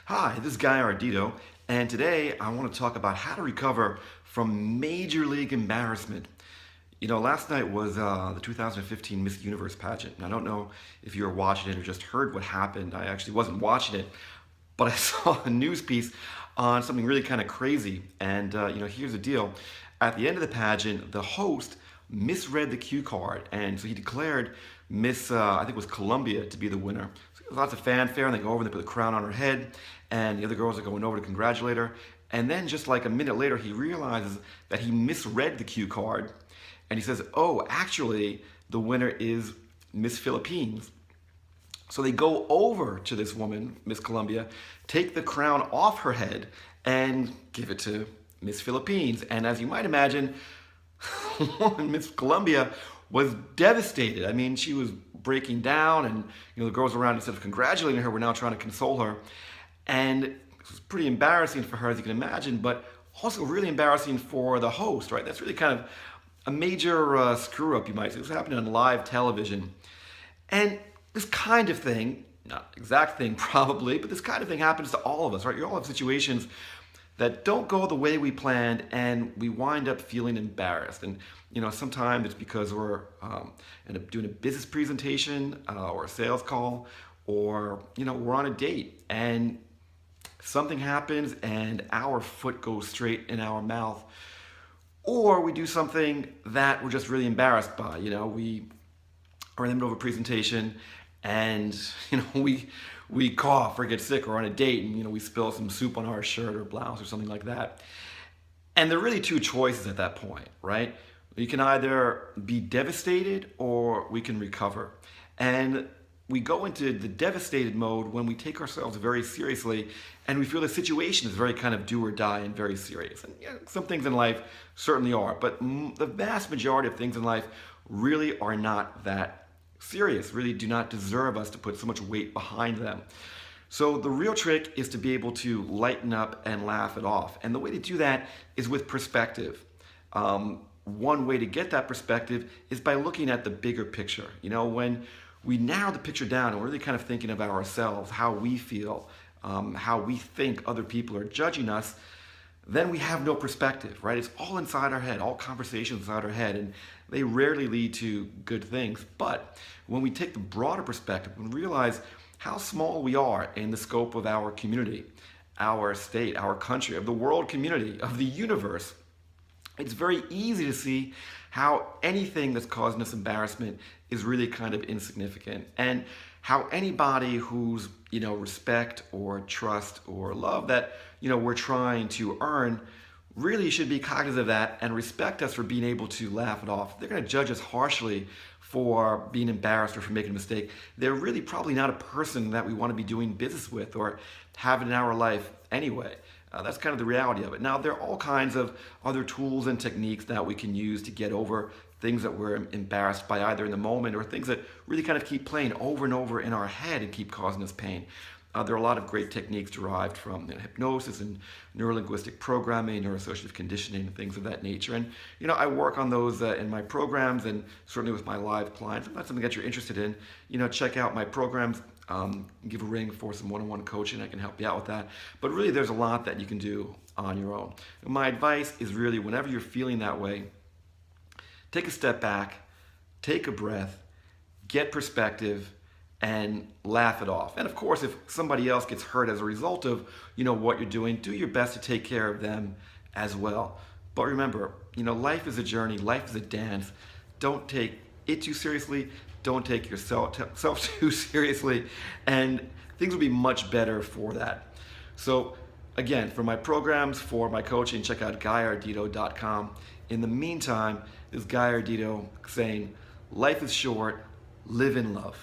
Hi, this is Guy Ardito, and today I want to talk about how to recover from major league embarrassment. Last night was the 2015 Miss Universe pageant, and I don't know if you were watching it or just heard what happened. I actually wasn't watching it, but I saw a news piece on something really kind of crazy. And here's the deal: at the end of the pageant, the host misread the cue card, and so he declared Miss, I think it was Columbia, to be the winner. So lots of fanfare, and they go over and they put the crown on her head, and the other girls are going over to congratulate her. And then just like a minute later, he realizes that he misread the cue card, and he says, "Oh, actually, the winner is Miss Philippines." So they go over to this woman, Miss Columbia, take the crown off her head, and give it to Miss Philippines. And as you might imagine, Miss Columbia was devastated. I mean, she was breaking down, and the girls around, instead of congratulating her, were now trying to console her. And it was pretty embarrassing for her, as you can imagine, but also really embarrassing for the host, right? That's really kind of a major screw up, you might say. This happened on live television. And this kind of thing, not exact thing probably, but this kind of thing happens to all of us, right? You all have situations that don't go the way we planned, and we wind up feeling embarrassed. And sometimes it's because we're end up doing a business presentation or a sales call, or we're on a date and something happens and our foot goes straight in our mouth, or we do something that we're just really embarrassed by. We are in the middle of a presentation, and we cough or get sick, or on a date, and we spill some soup on our shirt or blouse or something like that. And there are really two choices at that point, right? You can either be devastated or we can recover. And we go into the devastated mode when we take ourselves very seriously, and we feel the situation is very kind of do or die and very serious. And some things in life certainly are, but the vast majority of things in life really are not that serious, really do not deserve us to put so much weight behind them. So the real trick is to be able to lighten up and laugh it off. And the way to do that is with perspective. One way to get that perspective is by looking at the bigger picture. When we narrow the picture down and we're really kind of thinking about ourselves, how we feel, how we think other people are judging us, then we have no perspective, right? It's all inside our head, all conversations inside our head, and they rarely lead to good things. But when we take the broader perspective and realize how small we are in the scope of our community, our state, our country, of the world community, of the universe, it's very easy to see how anything that's causing us embarrassment is really kind of insignificant, and how anybody who's respect or trust or love that we're trying to earn really should be cognizant of that and respect us for being able to laugh it off. They're going to judge us harshly for being embarrassed or for making a mistake. They're really probably not a person that we want to be doing business with or having in our life anyway. That's kind of the reality of it. Now, there are all kinds of other tools and techniques that we can use to get over things that we're embarrassed by, either in the moment or things that really kind of keep playing over and over in our head and keep causing us pain. There are a lot of great techniques derived from hypnosis and neurolinguistic programming, neuroassociative conditioning, and things of that nature. And I work on those in my programs, and certainly with my live clients. If that's something that you're interested in, check out my programs. Give a ring for some one-on-one coaching. I can help you out with that. But really, there's a lot that you can do on your own. And my advice is really, whenever you're feeling that way, take a step back, take a breath, get perspective, and laugh it off. And of course, if somebody else gets hurt as a result of what you're doing, do your best to take care of them as well. But remember, life is a journey, life is a dance. Don't take it too seriously. Don't take yourself too seriously, and things will be much better for that. So again, for my programs, for my coaching, check out GuyArdito.com. In the meantime, this is Guy Ardito saying, life is short, live in love.